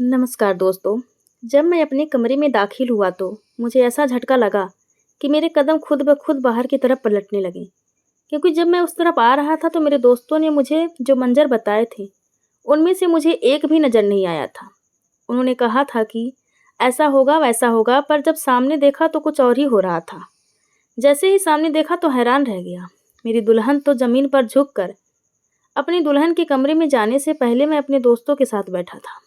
नमस्कार दोस्तों। जब मैं अपने कमरे में दाखिल हुआ तो मुझे ऐसा झटका लगा कि मेरे कदम खुद ब खुद बाहर की तरफ पलटने लगे। क्योंकि जब मैं उस तरफ आ रहा था तो मेरे दोस्तों ने मुझे जो मंजर बताए थे, उनमें से मुझे एक भी नज़र नहीं आया था। उन्होंने कहा था कि ऐसा होगा, वैसा होगा, पर जब सामने देखा तो कुछ और ही हो रहा था। जैसे ही सामने देखा तो हैरान रह गया। मेरी दुल्हन तो ज़मीन पर झुककर अपनी दुल्हन के कमरे में जाने से पहले मैं अपने दोस्तों के साथ बैठा था।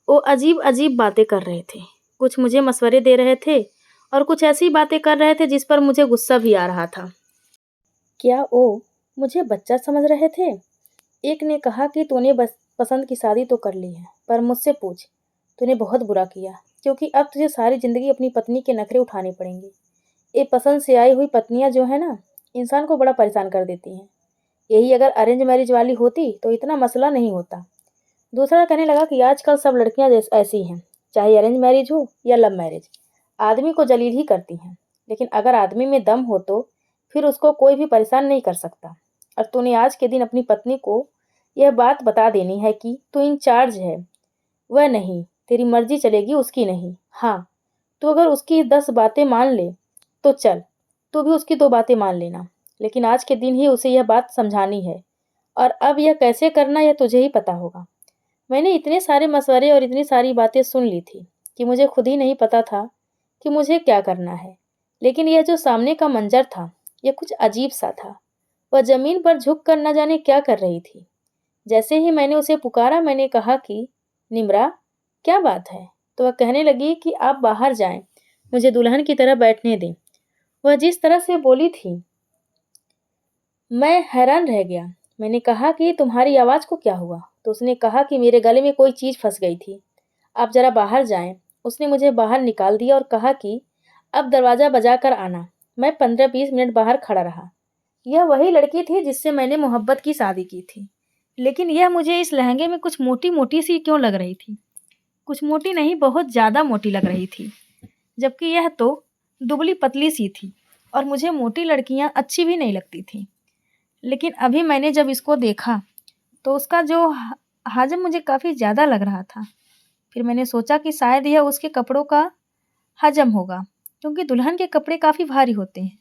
वो अजीब-अजीब बातें कर रहे थे। कुछ मुझे मशवरे दे रहे थे और कुछ ऐसी बातें कर रहे थे जिस पर मुझे गुस्सा भी आ रहा था। क्या वो मुझे बच्चा समझ रहे थे? एक ने कहा कि तूने बस पसंद की शादी तो कर ली है, पर मुझसे पूछ, तूने बहुत बुरा किया, क्योंकि अब तुझे सारी ज़िंदगी अपनी पत्नी के नखरे उठाने पड़ेंगे। ये पसंद से आई हुई पत्नियाँ जो है ना, इंसान को बड़ा परेशान कर देती हैं। यही अगर अरेंज मैरिज वाली होती तो इतना मसला नहीं होता। दूसरा कहने लगा कि आजकल सब लड़कियां ऐसी हैं, चाहे अरेंज मैरिज हो या लव मैरिज, आदमी को जलील ही करती हैं। लेकिन अगर आदमी में दम हो तो फिर उसको कोई भी परेशान नहीं कर सकता। और तूने आज के दिन अपनी पत्नी को यह बात बता देनी है कि तू इंचार्ज है, वह नहीं, तेरी मर्जी चलेगी, उसकी नहीं। हाँ, तू अगर उसकी 10 बातें मान ले तो चल, तू भी उसकी 2 बातें मान लेना, लेकिन आज के दिन ही उसे यह बात समझानी है। और अब यह कैसे करना, यह तुझे ही पता होगा। मैंने इतने सारे मशवरे और इतनी सारी बातें सुन ली थी कि मुझे खुद ही नहीं पता था कि मुझे क्या करना है। लेकिन यह जो सामने का मंजर था, यह कुछ अजीब सा था। वह ज़मीन पर झुक कर न जाने क्या कर रही थी। जैसे ही मैंने उसे पुकारा, मैंने कहा कि निम्रा, क्या बात है? तो वह कहने लगी कि आप बाहर जाएं, मुझे दुल्हन की तरह बैठने दें। वह जिस तरह से बोली थी, मैं हैरान रह गया। मैंने कहा कि तुम्हारी आवाज़ को क्या हुआ? तो उसने कहा कि मेरे गले में कोई चीज़ फँस गई थी। आप ज़रा बाहर जाएँ। उसने मुझे बाहर निकाल दिया और कहा कि अब दरवाज़ा बजा कर आना। मैं 15-20 मिनट बाहर खड़ा रहा। यह वही लड़की थी जिससे मैंने मोहब्बत की शादी की थी। लेकिन यह मुझे इस लहंगे में कुछ मोटी-मोटी सी क्यों लग रही थी? कुछ मोटी नहीं, बहुत ज़्यादा मोटी लग रही थी। जबकि यह तो दुबली-पतली सी थी और मुझे मोटी लड़कियाँ अच्छी भी नहीं लगती थीं। लेकिन अभी मैंने जब इसको देखा, तो उसका जो हजम मुझे काफ़ी ज़्यादा लग रहा था। फिर मैंने सोचा कि शायद यह उसके कपड़ों का हजम होगा, क्योंकि दुल्हन के कपड़े काफ़ी भारी होते हैं।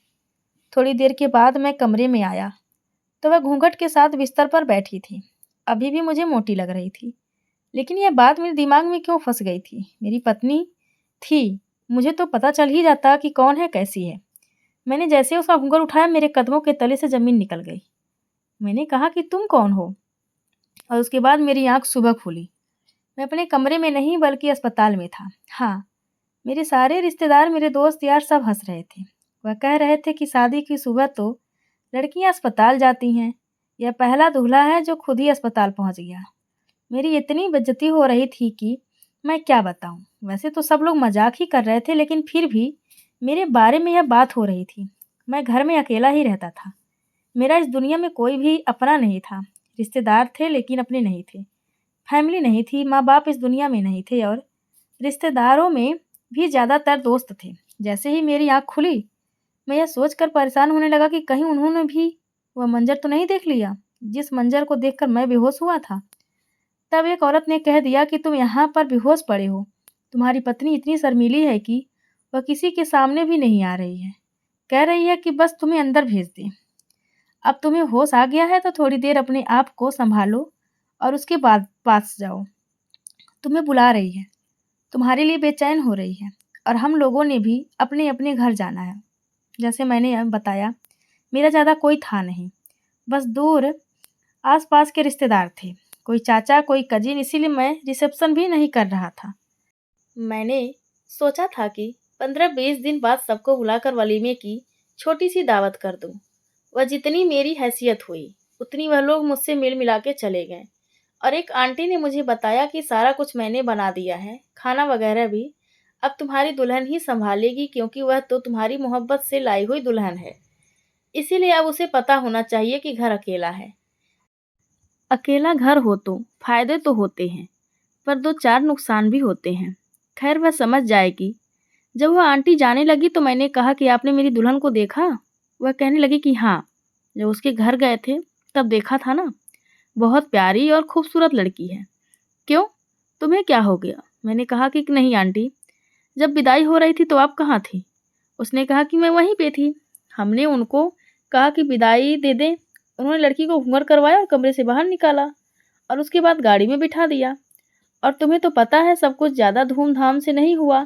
थोड़ी देर के बाद मैं कमरे में आया, तो वह घूंघट के साथ बिस्तर पर बैठी थी। अभी भी मुझे मोटी लग रही थी, लेकिन यह बात मेरे दिमाग में क्यों फँस गई थी? मेरी पत्नी थी, मुझे तो पता चल ही जाता कि कौन है, कैसी है। मैंने जैसे उसका घूंघट उठाया, मेरे कदमों के तले से ज़मीन निकल गई। मैंने कहा कि तुम कौन हो? और उसके बाद मेरी आँख सुबह खुली। मैं अपने कमरे में नहीं बल्कि अस्पताल में था। हाँ, मेरे सारे रिश्तेदार, मेरे दोस्त यार सब हँस रहे थे। वह कह रहे थे कि शादी की सुबह तो लड़कियाँ अस्पताल जाती हैं। यह पहला दूल्हा है जो खुद ही अस्पताल पहुँच गया। मेरी इतनी बेइज्जती हो रही थी कि मैं क्या बताऊँ। वैसे तो सब लोग मज़ाक ही कर रहे थे, लेकिन फिर भी मेरे बारे में यह बात हो रही थी। मैं घर में अकेला ही रहता था। मेरा इस दुनिया में कोई भी अपना नहीं था। रिश्तेदार थे लेकिन अपने नहीं थे। फैमिली नहीं थी, माँ-बाप इस दुनिया में नहीं थे और रिश्तेदारों में भी ज़्यादातर दोस्त थे। जैसे ही मेरी आँख खुली, मैं यह सोचकर परेशान होने लगा कि कहीं उन्होंने भी वह मंज़र तो नहीं देख लिया, जिस मंज़र को देखकर मैं बेहोश हुआ था। तब एक औरत ने कह दिया कि तुम यहाँ पर बेहोश पड़े हो। तुम्हारी पत्नी इतनी शर्मीली है कि वह किसी के सामने भी नहीं आ रही है। कह रही है कि बस तुम्हें अंदर भेज दें। अब तुम्हें होश आ गया है तो थोड़ी देर अपने आप को सँभालो और उसके बाद पास जाओ। तुम्हें बुला रही है, तुम्हारे लिए बेचैन हो रही है और हम लोगों ने भी अपने-अपने घर जाना है। जैसे मैंने बताया, मेरा ज़्यादा कोई था नहीं, बस दूर आस-पास के रिश्तेदार थे। कोई चाचा, कोई कज़िन, इसीलिए मैं रिसेप्शन भी नहीं कर रहा था। मैंने सोचा था कि 15-20 दिन बाद सबको बुलाकर वलीमे की छोटी-सी दावत कर दूँ। वह जितनी मेरी हैसियत हुई, उतनी वह लोग मुझसे मिल-मिला के चले गए। और एक आंटी ने मुझे बताया कि सारा कुछ मैंने बना दिया है, खाना वगैरह भी। अब तुम्हारी दुल्हन ही सँभालेगी, क्योंकि वह तो तुम्हारी मोहब्बत से लाई हुई दुल्हन है। इसीलिए अब उसे पता होना चाहिए कि घर अकेला है। अकेला घर हो तो फ़ायदे तो होते हैं, पर 2-4 नुकसान भी होते हैं। खैर वह समझ जाएगी। जब वह आंटी जाने लगी तो मैंने कहा कि आपने मेरी दुल्हन को देखा? वह कहने लगी कि हाँ, जब उसके घर गए थे तब देखा था ना। बहुत प्यारी और खूबसूरत लड़की है। क्यों? तुम्हें क्या हो गया? मैंने कहा कि नहीं आंटी, जब विदाई हो रही थी तो आप कहाँ थी? उसने कहा कि मैं वहीं पे थी। हमने उनको कहा कि विदाई दे दें। उन्होंने लड़की को घूंघट करवाया और कमरे से बाहर निकाला और उसके बाद गाड़ी में बिठा दिया। और तुम्हें तो पता है सब कुछ ज़्यादा धूमधाम से नहीं हुआ,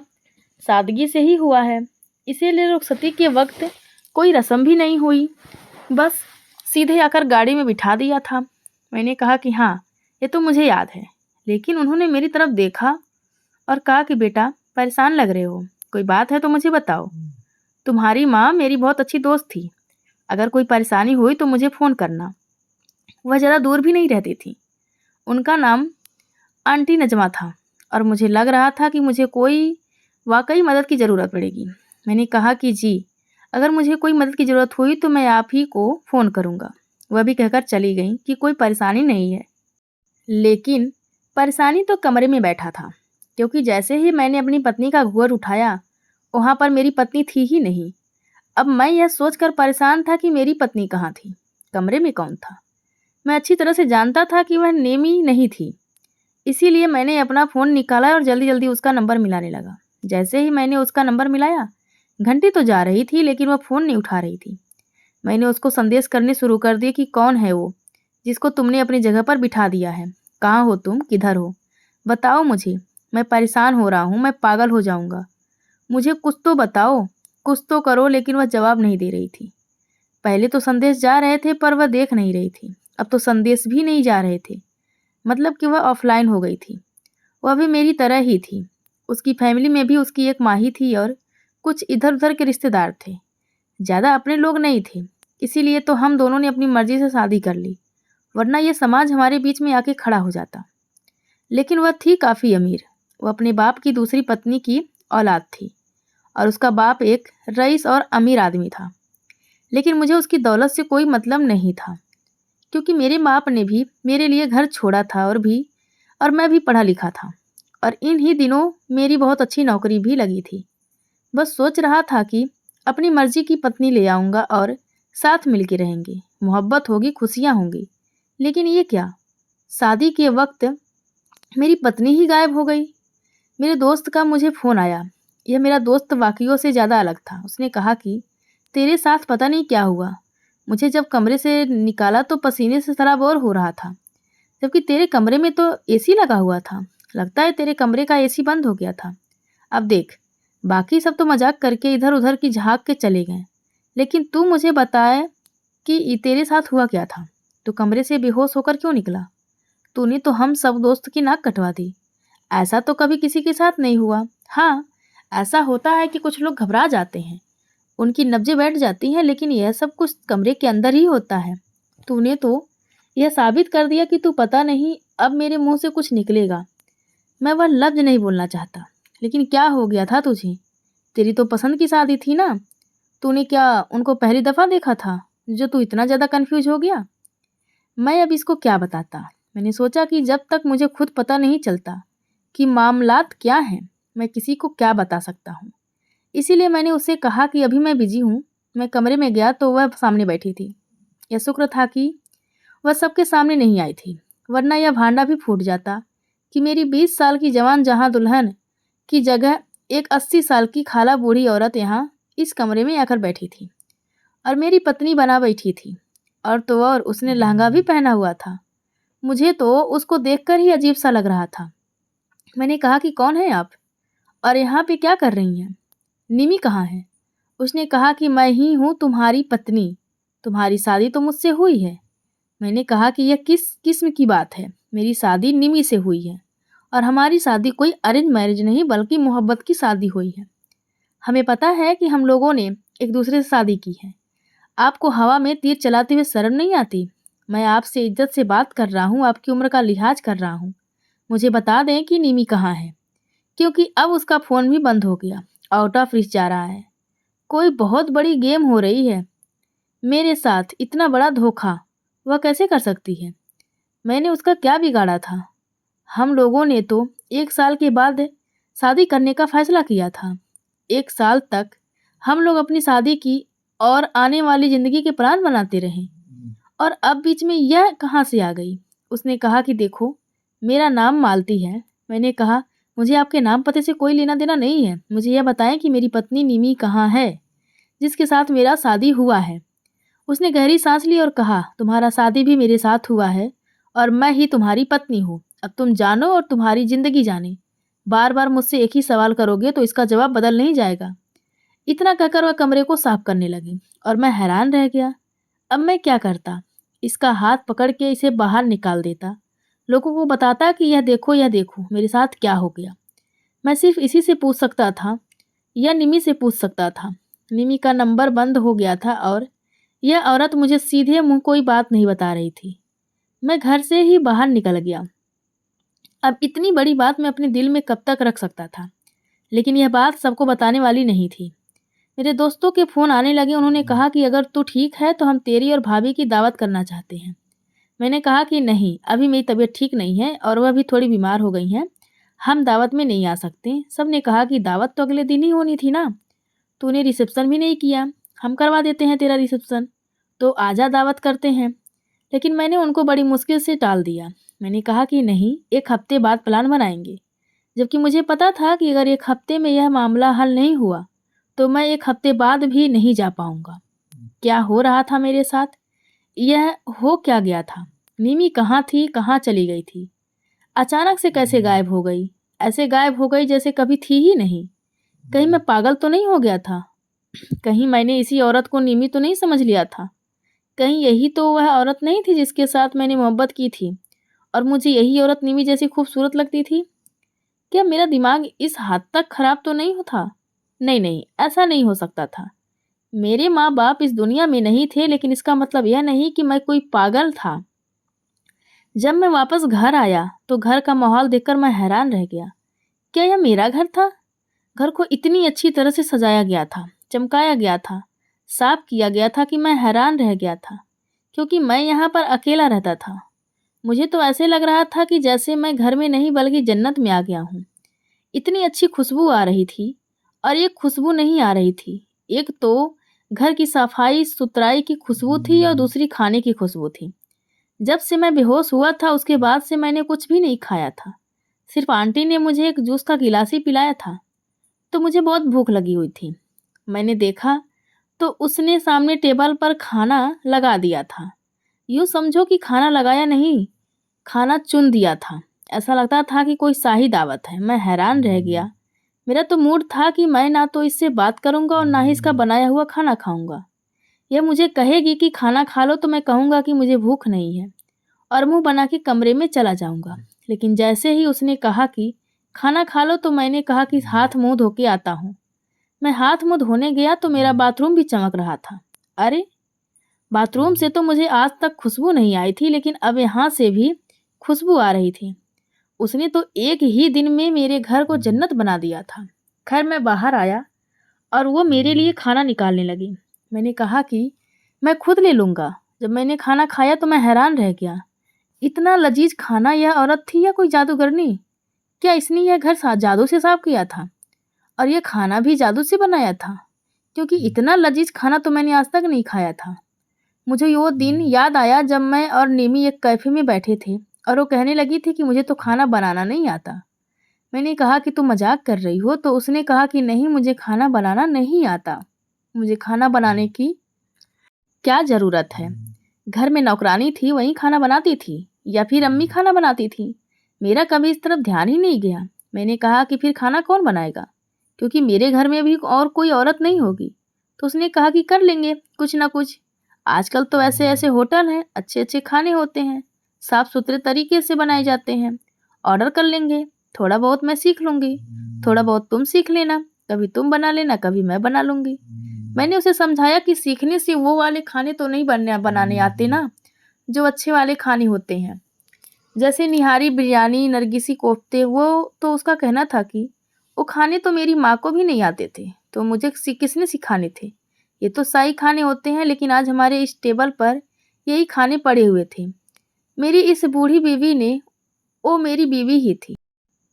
सादगी से ही हुआ है। इसीलिए रुखसती के वक्त कोई रस्म भी नहीं हुई, बस सीधे आकर गाड़ी में बिठा दिया था। मैंने कहा कि हाँ, ये तो मुझे याद है। लेकिन उन्होंने मेरी तरफ देखा और कहा कि बेटा, परेशान लग रहे हो, कोई बात है तो मुझे बताओ। तुम्हारी माँ मेरी बहुत अच्छी दोस्त थी, अगर कोई परेशानी हुई तो मुझे फ़ोन करना। वह ज़्यादा दूर भी नहीं रहती थी। उनका नाम आंटी नजमा था और मुझे लग रहा था कि मुझे कोई वाकई मदद की ज़रूरत पड़ेगी। मैंने कहा कि जी, अगर मुझे कोई मदद की ज़रूरत हुई तो मैं आप ही को फ़ोन करूँगा। वह भी कहकर चली गई कि कोई परेशानी नहीं है। लेकिन परेशानी तो कमरे में बैठा था, क्योंकि जैसे ही मैंने अपनी पत्नी का घूंघट उठाया, वहाँ पर मेरी पत्नी थी ही नहीं। अब मैं यह सोचकर परेशान था कि मेरी पत्नी कहाँ थी, कमरे में कौन था। मैं अच्छी तरह से जानता था कि वह नेमी नहीं थी, इसीलिए मैंने अपना फ़ोन निकाला और जल्दी जल्दी उसका नंबर मिलाने लगा। जैसे ही मैंने उसका नंबर मिलाया, घंटी तो जा रही थी लेकिन वह फ़ोन नहीं उठा रही थी। मैंने उसको संदेश करने शुरू कर दिए कि कौन है वो, जिसको तुमने अपनी जगह पर बिठा दिया है। कहाँ हो तुम, किधर हो, बताओ मुझे, मैं परेशान हो रहा हूँ, मैं पागल हो जाऊँगा। मुझे कुछ तो बताओ, कुछ तो करो। लेकिन वह जवाब नहीं दे रही थी। पहले तो संदेश जा रहे थे पर वह देख नहीं रही थी। अब तो संदेश भी नहीं जा रहे थे, मतलब कि वह ऑफलाइन हो गई थी। वह भी मेरी तरह ही थी। उसकी फैमिली में भी उसकी एक माँ ही थी और कुछ इधर उधर के रिश्तेदार थे, ज़्यादा अपने लोग नहीं थे। इसीलिए तो हम दोनों ने अपनी मर्जी से शादी कर ली, वरना यह समाज हमारे बीच में आके खड़ा हो जाता। लेकिन वह थी काफ़ी अमीर। वह अपने बाप की दूसरी पत्नी की औलाद थी और उसका बाप एक रईस और अमीर आदमी था। लेकिन मुझे उसकी दौलत से कोई मतलब नहीं था, क्योंकि मेरे बाप ने भी मेरे लिए घर छोड़ा था और मैं भी पढ़ा लिखा था और इन ही दिनों मेरी बहुत अच्छी नौकरी भी लगी थी। बस सोच रहा था कि अपनी मर्जी की पत्नी ले आऊँगा और साथ मिल के रहेंगे, मोहब्बत होगी, खुशियाँ होंगी। लेकिन ये क्या, शादी के वक्त मेरी पत्नी ही गायब हो गई। मेरे दोस्त का मुझे फ़ोन आया। यह मेरा दोस्त बाकियों से ज़्यादा अलग था। उसने कहा कि तेरे साथ पता नहीं क्या हुआ, मुझे जब कमरे से निकाला तो पसीने से सराबोर हो रहा था, जबकि तेरे कमरे में तो एसी लगा हुआ था। लगता है तेरे कमरे का एसी बंद हो गया था। अब देख, बाकी सब तो मजाक करके इधर उधर की झाँक के चले गए, लेकिन तू मुझे बताए कि तेरे साथ हुआ क्या था। तू कमरे से बेहोश होकर क्यों निकला? तूने तो हम सब दोस्त की नाक कटवा दी। ऐसा तो कभी किसी के साथ नहीं हुआ। हाँ, ऐसा होता है कि कुछ लोग घबरा जाते हैं, उनकी नब्जें बैठ जाती हैं, लेकिन यह सब कुछ कमरे के अंदर ही होता है। तूने तो यह साबित कर दिया कि तू पता नहीं अब मेरे मुंह से कुछ निकलेगा। मैं वह लफ्ज नहीं बोलना चाहता, लेकिन क्या हो गया था तुझे? तेरी तो पसंद की शादी थी ना। तूने क्या उनको पहली दफ़ा देखा था जो तू इतना ज़्यादा कन्फ्यूज हो गया? मैं अब इसको क्या बताता। मैंने सोचा कि जब तक मुझे खुद पता नहीं चलता कि मामलात क्या हैं, मैं किसी को क्या बता सकता हूँ। इसीलिए मैंने उससे कहा कि अभी मैं बिजी हूँ। मैं कमरे में गया तो वह सामने बैठी थी। यह शुक्र था कि वह सबके सामने नहीं आई थी, वरना यह भांडा भी फूट जाता कि मेरी 20 साल की जवान जहाँ दुल्हन की जगह एक 80 साल की खाला बूढ़ी औरत यहाँ इस कमरे में आकर बैठी थी और मेरी पत्नी बना बैठी थी। और तो और उसने लहंगा भी पहना हुआ था। मुझे तो उसको देखकर ही अजीब सा लग रहा था। मैंने कहा कि कौन है आप और यहाँ पे क्या कर रही हैं? निमी कहाँ है? उसने कहा कि मैं ही हूँ तुम्हारी पत्नी, तुम्हारी शादी तो मुझसे हुई है। मैंने कहा कि यह किस किस्म की बात है? मेरी शादी निमी से हुई है और हमारी शादी कोई अरेंज मैरिज नहीं बल्कि मोहब्बत की शादी हुई है। हमें पता है कि हम लोगों ने एक दूसरे से शादी की है। आपको हवा में तीर चलाते हुए शर्म नहीं आती? मैं आपसे इज्जत से बात कर रहा हूँ, आपकी उम्र का लिहाज कर रहा हूँ। मुझे बता दें कि निमी कहाँ है, क्योंकि अब उसका फ़ोन भी बंद हो गया, आउट ऑफ रीच जा रहा है। कोई बहुत बड़ी गेम हो रही है मेरे साथ। इतना बड़ा धोखा वह कैसे कर सकती है? मैंने उसका क्या बिगाड़ा था? हम लोगों ने तो 1 साल के बाद शादी करने का फैसला किया था। 1 साल तक हम लोग अपनी शादी की और आने वाली ज़िंदगी के प्लान बनाते रहे और अब बीच में यह कहाँ से आ गई? उसने कहा कि देखो, मेरा नाम मालती है, मैंने कहा, मुझे आपके नाम पते से कोई लेना देना नहीं है। मुझे यह बताएं कि मेरी पत्नी निमी कहाँ है, जिसके साथ मेरा शादी हुआ है। उसने गहरी सांस ली और कहा, तुम्हारा शादी भी मेरे साथ हुआ है और मैं ही तुम्हारी पत्नी हूँ। अब तुम जानो और तुम्हारी जिंदगी जाने। बार बार मुझसे एक ही सवाल करोगे तो इसका जवाब बदल नहीं जाएगा। इतना कहकर वह कमरे को साफ करने लगी और मैं हैरान रह गया। अब मैं क्या करता? इसका हाथ पकड़ के इसे बाहर निकाल देता, लोगों को बताता कि यह देखो मेरे साथ क्या हो गया। मैं सिर्फ इसी से पूछ सकता था या निमी से पूछ सकता था। निमी का नंबर बंद हो गया था और यह औरत मुझे सीधे मुंह कोई बात नहीं बता रही थी। मैं घर से ही बाहर निकल गया। अब इतनी बड़ी बात मैं अपने दिल में कब तक रख सकता था, लेकिन यह बात सबको बताने वाली नहीं थी। मेरे दोस्तों के फ़ोन आने लगे। उन्होंने कहा कि अगर तू ठीक है तो हम तेरी और भाभी की दावत करना चाहते हैं। मैंने कहा कि नहीं, अभी मेरी तबीयत ठीक नहीं है और वह भी थोड़ी बीमार हो गई हैं। हम दावत में नहीं आ सकते। सब ने कहा कि दावत तो अगले दिन ही होनी थी ना, तूने रिसेप्शन भी नहीं किया। हम करवा देते हैं तेरा रिसेप्शन, तो आजा दावत करते हैं। लेकिन मैंने उनको बड़ी मुश्किल से टाल दिया। मैंने कहा कि नहीं, एक हफ्ते बाद प्लान बनाएंगे। जबकि मुझे पता था कि अगर एक हफ्ते में यह मामला हल नहीं हुआ तो मैं एक हफ्ते बाद भी नहीं जा पाऊंगा। क्या हो रहा था मेरे साथ? यह हो क्या गया था? निमी कहाँ थी, कहाँ चली गई थी? अचानक से कैसे गायब हो गई? ऐसे गायब हो गई जैसे कभी थी ही नहीं। कहीं मैं पागल तो नहीं हो गया था? कहीं मैंने इसी औरत को निमी तो नहीं समझ लिया था? कहीं यही तो वह औरत नहीं थी जिसके साथ मैंने मोहब्बत की थी और मुझे यही औरत निमी जैसी खूबसूरत लगती थी? क्या मेरा दिमाग इस हद तक खराब तो नहीं था? नहीं नहीं, ऐसा नहीं हो सकता था। मेरे माँ बाप इस दुनिया में नहीं थे, लेकिन इसका मतलब यह नहीं कि मैं कोई पागल था। जब मैं वापस घर आया तो घर का माहौल देखकर मैं हैरान रह गया। क्या यह मेरा घर था? घर को इतनी अच्छी तरह से सजाया गया था, चमकाया गया था, साफ किया गया था कि मैं हैरान रह गया था, क्योंकि मैं यहाँ पर अकेला रहता था। मुझे तो ऐसे लग रहा था कि जैसे मैं घर में नहीं बल्कि जन्नत में आ गया हूँ। इतनी अच्छी खुशबू आ रही थी और एक खुशबू नहीं आ रही थी। एक तो घर की सफाई सुथराई की खुशबू थी और दूसरी खाने की खुशबू थी। जब से मैं बेहोश हुआ था उसके बाद से मैंने कुछ भी नहीं खाया था। सिर्फ आंटी ने मुझे एक जूस का गिलास ही पिलाया था। तो मुझे बहुत भूख लगी हुई थी। मैंने देखा तो उसने सामने टेबल पर खाना लगा दिया था। यूँ समझो कि खाना लगाया नहीं, खाना चुन दिया था। ऐसा लगता था कि कोई शाही दावत है। मैं हैरान रह गया। मेरा तो मूड था कि मैं ना तो इससे बात करूंगा और ना ही इसका बनाया हुआ खाना खाऊंगा। यह मुझे कहेगी कि खाना खा लो तो मैं कहूंगा कि मुझे भूख नहीं है और मुंह बना के कमरे में चला जाऊंगा। लेकिन जैसे ही उसने कहा कि खाना खा लो तो मैंने कहा कि हाथ मुंह धो के आता हूँ। मैं हाथ मुंह धोने गया तो मेरा बाथरूम भी चमक रहा था। अरे, बाथरूम से तो मुझे आज तक खुशबू नहीं आई थी, लेकिन अब यहाँ से भी खुशबू आ रही थी। उसने तो एक ही दिन में मेरे घर को जन्नत बना दिया था। खैर, मैं बाहर आया और वो मेरे लिए खाना निकालने लगी। मैंने कहा कि मैं खुद ले लूँगा। जब मैंने खाना खाया तो मैं हैरान रह गया। इतना लजीज खाना! यह औरत थी या कोई जादूगरनी? क्या इसने यह घर जादू से साफ किया था और यह खाना भी जादू से बनाया था? क्योंकि इतना लजीज खाना तो मैंने आज तक नहीं खाया था। मुझे वो दिन याद आया जब मैं और निमी एक कैफ़े में बैठे थे और वो कहने लगी थी कि मुझे तो खाना बनाना नहीं आता। मैंने कहा कि तुम मजाक कर रही हो, तो उसने कहा कि नहीं, मुझे खाना बनाना नहीं आता। मुझे खाना बनाने की क्या ज़रूरत है? घर में नौकरानी थी, वही खाना बनाती थी या फिर अम्मी खाना बनाती थी। मेरा कभी इस तरफ ध्यान ही नहीं गया। मैंने कहा कि फिर खाना कौन बनाएगा, क्योंकि मेरे घर में भी और कोई औरत नहीं होगी। तो उसने कहा कि कर लेंगे कुछ ना कुछ। आजकल तो ऐसे ऐसे होटल हैं, अच्छे अच्छे खाने होते हैं, साफ सुथरे तरीके से बनाए जाते हैं। ऑर्डर कर लेंगे। थोड़ा बहुत मैं सीख लूँगी, थोड़ा बहुत तुम सीख लेना। कभी तुम बना लेना, कभी मैं बना लूँगी। मैंने उसे समझाया कि सीखने से वो वाले खाने तो नहीं बनाने आते ना, जो अच्छे वाले खाने होते हैं, जैसे निहारी बिरयानी, नरगिसी कोफ्ते। वो तो उसका कहना था कि वो खाने तो मेरी माँ को भी नहीं आते थे, तो मुझे किसने सिखाने थे? ये तो शाही खाने होते हैं, लेकिन आज हमारे इस टेबल पर यही खाने पड़े हुए थे। मेरी इस बूढ़ी बीवी ने, वो मेरी बीवी ही थी,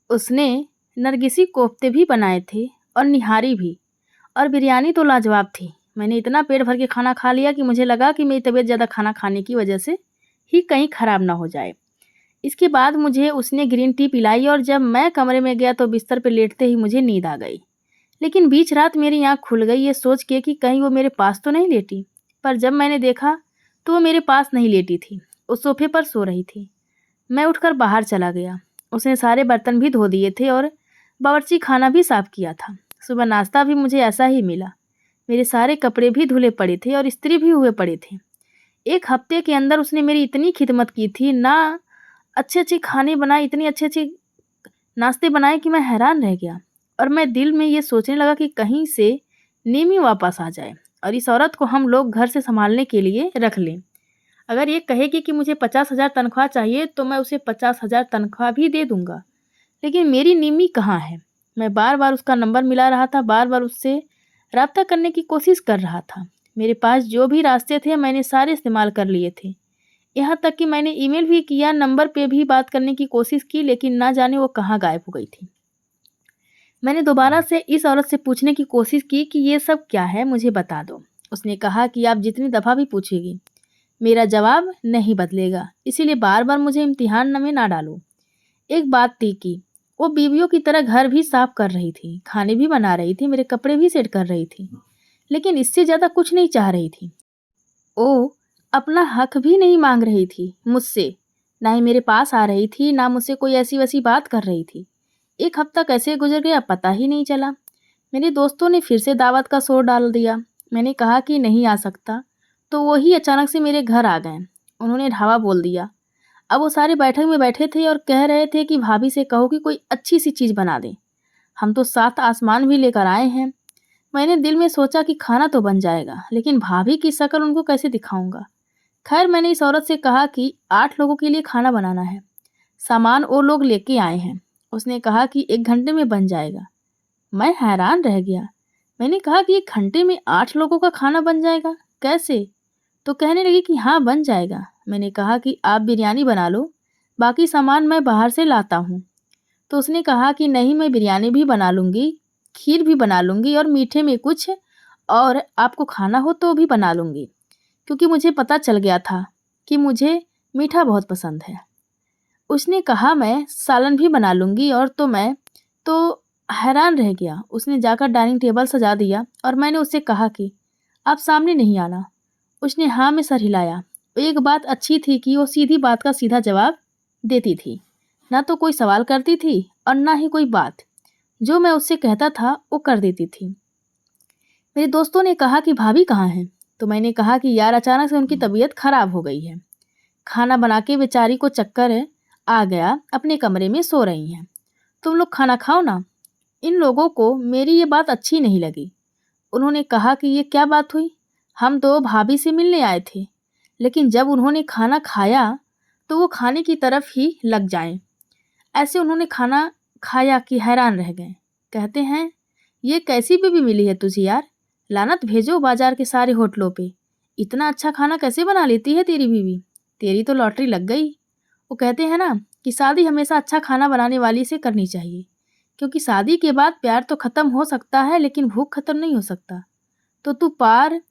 उसने नरगिसी कोफ्ते भी बनाए थे और निहारी भी, और बिरयानी तो लाजवाब थी। मैंने इतना पेट भर के खाना खा लिया कि मुझे लगा कि मेरी तबीयत ज़्यादा खाना खाने की वजह से ही कहीं ख़राब ना हो जाए। इसके बाद मुझे उसने ग्रीन टी पिलाई और जब मैं कमरे में गया तो बिस्तर पर लेटते ही मुझे नींद आ गई। लेकिन बीच रात मेरी आँख खुल गई ये सोच के कि कहीं वो मेरे पास तो नहीं लेटी। पर जब मैंने देखा तो वो मेरे पास नहीं लेटी थी, वो सोफ़े पर सो रही थी। मैं उठकर बाहर चला गया। उसने सारे बर्तन भी धो दिए थे और बावर्ची खाना भी साफ़ किया था। सुबह नाश्ता भी मुझे ऐसा ही मिला। मेरे सारे कपड़े भी धुले पड़े थे और इस्त्री भी हुए पड़े थे। 1 हफ्ते के अंदर उसने मेरी इतनी खिदमत की थी, ना अच्छे-अच्छे खाने बनाए, इतने अच्छे-अच्छे नाश्ते बनाए कि मैं हैरान रह गया। और मैं दिल में ये सोचने लगा कि कहीं से निमी वापस आ जाए और इस औरत को हम लोग घर से सँभालने के लिए रख लें। अगर ये कहेगी कि मुझे 50,000 तनख्वाह चाहिए तो मैं उसे 50,000 तनख्वाह भी दे दूँगा। लेकिन मेरी निम्मी कहाँ है? मैं बार-बार उसका नंबर मिला रहा था, बार-बार उससे राब्ता करने की कोशिश कर रहा था। मेरे पास जो भी रास्ते थे मैंने सारे इस्तेमाल कर लिए थे। यहाँ तक कि मैंने ईमेल भी किया, नंबर पे भी बात करने की कोशिश की, लेकिन ना जाने वो कहाँ गायब हो गई थी। मैंने दोबारा से इस औरत से पूछने की कोशिश की कि ये सब क्या है, मुझे बता दो। उसने कहा कि आप जितनी दफ़ा भी पूछेगी, मेरा जवाब नहीं बदलेगा, इसीलिए बार-बार मुझे इम्तिहान में ना डालो। एक बात थी कि वो बीवियों की तरह घर भी साफ कर रही थी, खाने भी बना रही थी, मेरे कपड़े भी सेट कर रही थी, लेकिन इससे ज़्यादा कुछ नहीं चाह रही थी। वो अपना हक भी नहीं मांग रही थी मुझसे, ना ही मेरे पास आ रही थी, ना मुझसे कोई ऐसी-वैसी बात कर रही थी। 1 हफ्ता कैसे गुजर गया पता ही नहीं चला। मेरे दोस्तों ने फिर से दावत का शोर डाल दिया। मैंने कहा कि नहीं आ सकता, तो वो ही अचानक से मेरे घर आ गए। उन्होंने ढाबा बोल दिया। अब वो सारे बैठक में बैठे थे और कह रहे थे कि भाभी से कहो कि कोई अच्छी सी चीज़ बना दें। हम तो 7 आसमान भी लेकर आए हैं। मैंने दिल में सोचा कि खाना तो बन जाएगा, लेकिन भाभी की शक्ल उनको कैसे दिखाऊंगा। खैर मैंने इस औरत से कहा कि 8 लोगों के लिए खाना बनाना है। सामान वो लोग लेके आए हैं। उसने कहा कि 1 घंटे में बन जाएगा। मैं हैरान रह गया। मैंने कहा कि 1 घंटे में 8 लोगों का खाना बन जाएगा? कैसे? तो कहने लगी कि हाँ, बन जाएगा। मैंने कहा कि आप बिरयानी बना लो, बाकी सामान मैं बाहर से लाता हूँ। तो उसने कहा कि नहीं, मैं बिरयानी भी बना लूँगी, खीर भी बना लूँगी और मीठे में कुछ और आपको खाना हो तो भी बना लूँगी, क्योंकि मुझे पता चल गया था कि मुझे मीठा बहुत पसंद है। उसने कहा मैं सालन भी बना लूँगी और मैं तो हैरान रह गया। उसने जाकर डाइनिंग टेबल सजा दिया और मैंने उससे कहा कि आप सामने नहीं आना। उसने हाँ में सर हिलाया। एक बात अच्छी थी कि वो सीधी बात का सीधा जवाब देती थी। ना तो कोई सवाल करती थी और ना ही कोई बात। जो मैं उससे कहता था वो कर देती थी। मेरे दोस्तों ने कहा कि भाभी कहाँ हैं? तो मैंने कहा कि यार अचानक से उनकी तबीयत खराब हो गई है। खाना बना के बेचारी को चक्कर आ गया, अपने कमरे में सो रही हैं। तुम लोग खाना खाओ ना। इन लोगों को मेरी ये बात अच्छी नहीं लगी। उन्होंने कहा कि ये क्या बात हुई? हम तो भाभी से मिलने आए थे। लेकिन जब उन्होंने खाना खाया तो वो खाने की तरफ ही लग जाएं। ऐसे उन्होंने खाना खाया कि हैरान रह गए। कहते हैं ये कैसी बीवी मिली है तुझे यार? लानत भेजो बाजार के सारे होटलों पे। इतना अच्छा खाना कैसे बना लेती है तेरी बीवी? तेरी तो लॉटरी लग गई। वो कहते हैं ना कि शादी हमेशा अच्छा खाना बनाने वाली से करनी चाहिए, क्योंकि शादी के बाद प्यार तो ख़त्म हो सकता है लेकिन भूख ख़त्म नहीं हो सकता। तो तू पार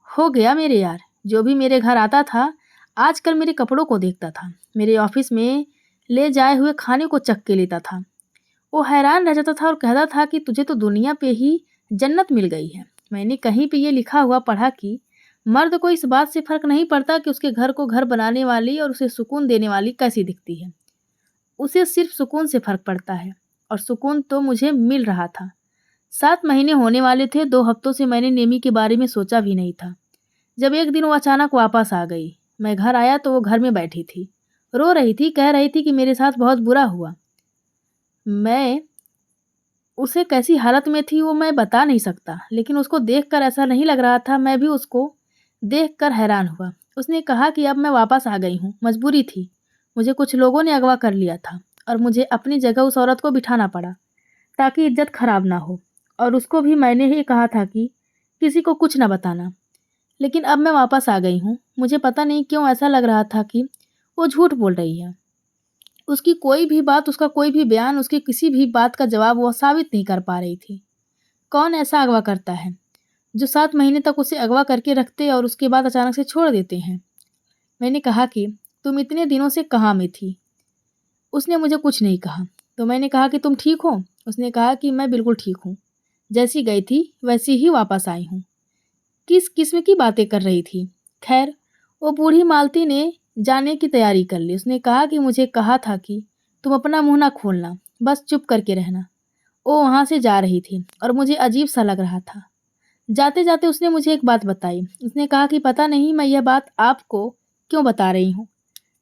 हो गया मेरे यार। जो भी मेरे घर आता था आजकल मेरे कपड़ों को देखता था, मेरे ऑफिस में ले जाए हुए खाने को चख के लेता था। वो हैरान रह जाता था और कहता था कि तुझे तो दुनिया पे ही जन्नत मिल गई है। मैंने कहीं पे ये लिखा हुआ पढ़ा कि मर्द को इस बात से फ़र्क नहीं पड़ता कि उसके घर को घर बनाने वाली और उसे सुकून देने वाली कैसी दिखती है। उसे सिर्फ सुकून से फ़र्क पड़ता है और सुकून तो मुझे मिल रहा था। 7 महीने होने वाले थे। 2 हफ्तों से मैंने नेमी के बारे में सोचा भी नहीं था। जब एक दिन वो अचानक वापस आ गई, मैं घर आया तो वो घर में बैठी थी। रो रही थी, कह रही थी कि मेरे साथ बहुत बुरा हुआ। मैं उसे कैसी हालत में थी वो मैं बता नहीं सकता, लेकिन उसको देखकर ऐसा नहीं लग रहा था। मैं भी उसको देखकर हैरान हुआ। उसने कहा कि अब मैं वापस आ गई हूँ, मजबूरी थी। मुझे कुछ लोगों ने अगवा कर लिया था और मुझे अपनी जगह उस औरत को बिठाना पड़ा ताकि इज्जत खराब ना हो। और उसको भी मैंने ही कहा था कि किसी को कुछ ना बताना। लेकिन अब मैं वापस आ गई हूँ। मुझे पता नहीं क्यों ऐसा लग रहा था कि वो झूठ बोल रही है। उसकी कोई भी बात, उसका कोई भी बयान, उसकी किसी भी बात का जवाब वो साबित नहीं कर पा रही थी। कौन ऐसा अगवा करता है जो 7 महीने तक उसे अगवा करके रखते और उसके बाद अचानक से छोड़ देते हैं? मैंने कहा कि तुम इतने दिनों से कहाँ में थी? उसने मुझे कुछ नहीं कहा। तो मैंने कहा कि तुम ठीक हो? उसने कहा कि मैं बिल्कुल ठीक हूँ। जैसी गई थी वैसी ही वापस आई हूँ। किस किस्म की बातें कर रही थी। खैर, वो बूढ़ी मालती ने जाने की तैयारी कर ली। उसने कहा कि मुझे कहा था कि तुम अपना मुँह ना खोलना, बस चुप करके रहना। वो वहाँ से जा रही थी और मुझे अजीब सा लग रहा था। जाते जाते उसने मुझे एक बात बताई। उसने कहा कि पता नहीं मैं यह बात आपको क्यों बता रही हूँ,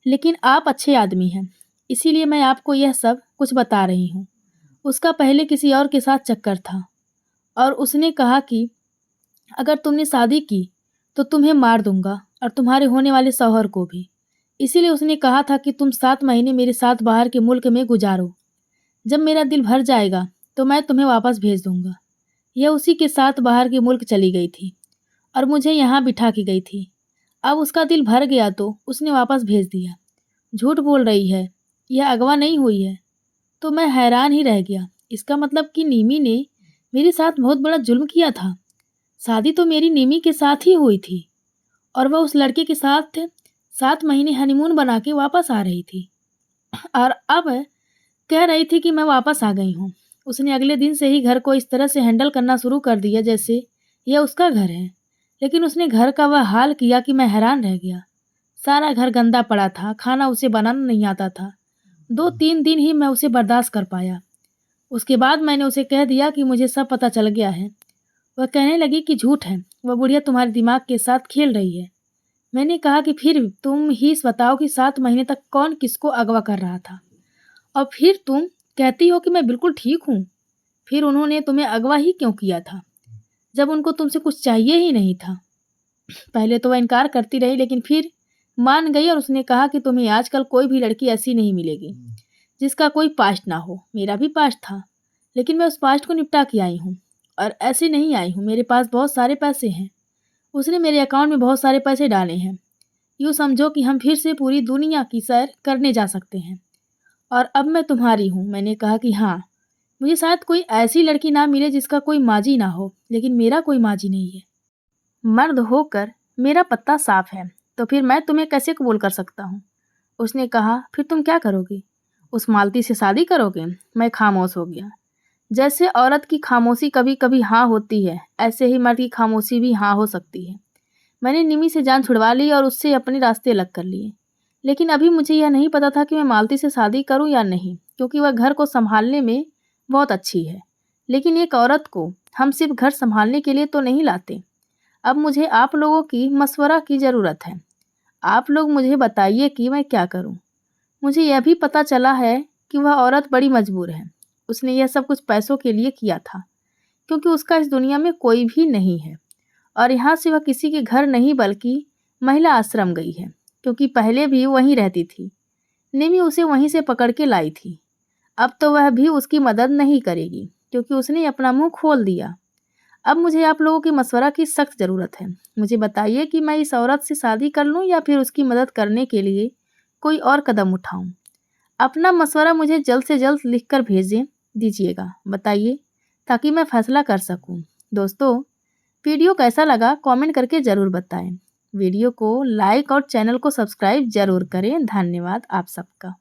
लेकिन आप अच्छे आदमी हैं, इसीलिए मैं आपको यह सब कुछ बता रही हूँ। उसका पहले किसी और के साथ चक्कर था और उसने कहा कि अगर तुमने शादी की तो तुम्हें मार दूंगा और तुम्हारे होने वाले शौहर को भी। इसीलिए उसने कहा था कि तुम 7 महीने मेरे साथ बाहर के मुल्क में गुजारो। जब मेरा दिल भर जाएगा तो मैं तुम्हें वापस भेज दूंगा। यह उसी के साथ बाहर के मुल्क चली गई थी और मुझे यहाँ बिठा के गई थी। अब उसका दिल भर गया तो उसने वापस भेज दिया। झूठ बोल रही है, यह अगवा नहीं हुई है। तो मैं हैरान ही रह गया। इसका मतलब कि निमी ने मेरे साथ बहुत बड़ा जुल्म किया था। शादी तो मेरी निमी के साथ ही हुई थी और वह उस लड़के के साथ 7 महीने हनीमून बना के वापस आ रही थी और अब कह रही थी कि मैं वापस आ गई हूँ। उसने अगले दिन से ही घर को इस तरह से हैंडल करना शुरू कर दिया जैसे यह उसका घर है। लेकिन उसने घर का वह हाल किया कि मैं हैरान रह गया। सारा घर गंदा पड़ा था, खाना उसे बनाना नहीं आता था। 2-3 दिन ही मैं उसे बर्दाश्त कर पाया। उसके बाद मैंने उसे कह दिया कि मुझे सब पता चल गया है। वह कहने लगी कि झूठ है, वह बुढ़िया तुम्हारे दिमाग के साथ खेल रही है। मैंने कहा कि फिर तुम ही बताओ कि 7 महीने तक कौन किसको अगवा कर रहा था और फिर तुम कहती हो कि मैं बिल्कुल ठीक हूँ। फिर उन्होंने तुम्हें अगवा ही क्यों किया था जब उनको तुमसे कुछ चाहिए ही नहीं था? पहले तो वह इनकार करती रही लेकिन फिर मान गई और उसने कहा कि तुम्हें आजकल कोई भी लड़की ऐसी नहीं मिलेगी जिसका कोई पास्ट ना हो। मेरा भी पास्ट था, लेकिन मैं उस पास्ट को निपटा के आई हूँ और ऐसे नहीं आई हूँ। मेरे पास बहुत सारे पैसे हैं। उसने मेरे अकाउंट में बहुत सारे पैसे डाले हैं। यूँ समझो कि हम फिर से पूरी दुनिया की सैर करने जा सकते हैं और अब मैं तुम्हारी हूँ। मैंने कहा कि हाँ, मुझे शायद कोई ऐसी लड़की ना मिले जिसका कोई माजी ना हो, लेकिन मेरा कोई माजी नहीं है। मर्द होकर मेरा पत्ता साफ है, तो फिर मैं तुम्हें कैसे कबूल कर सकता हूँ? उसने कहा, फिर तुम क्या करोगी? उस मालती से शादी करोगे? मैं खामोश हो गया। जैसे औरत की खामोशी कभी कभी हाँ होती है, ऐसे ही मर्द की खामोशी भी हाँ हो सकती है। मैंने निमी से जान छुड़वा ली और उससे अपने रास्ते अलग कर लिए। लेकिन अभी मुझे यह नहीं पता था कि मैं मालती से शादी करूं या नहीं, क्योंकि वह घर को संभालने में बहुत अच्छी है। लेकिन एक औरत को हम सिर्फ घर संभालने के लिए तो नहीं लाते। अब मुझे आप लोगों की मशवरा की ज़रूरत है। आप लोग मुझे बताइए कि मैं क्या करूं। मुझे यह भी पता चला है कि वह औरत बड़ी मजबूर है। उसने यह सब कुछ पैसों के लिए किया था, क्योंकि उसका इस दुनिया में कोई भी नहीं है और यहाँ से वह किसी के घर नहीं बल्कि महिला आश्रम गई है, क्योंकि पहले भी वहीं रहती थी। निमी उसे वहीं से पकड़ के लाई थी। अब तो वह भी उसकी मदद नहीं करेगी, क्योंकि उसने अपना मुंह खोल दिया। अब मुझे आप लोगों की मशवरा की सख्त ज़रूरत है। मुझे बताइए कि मैं इस औरत से शादी कर लूँ या फिर उसकी मदद करने के लिए कोई और कदम उठाऊँ। अपना मशवरा मुझे जल्द से जल्द लिख कर भेजें दीजिएगा। बताइए, ताकि मैं फ़ैसला कर सकूँ। दोस्तों, वीडियो कैसा लगा कमेंट करके ज़रूर बताएं। वीडियो को लाइक और चैनल को सब्सक्राइब ज़रूर करें। धन्यवाद आप सबका।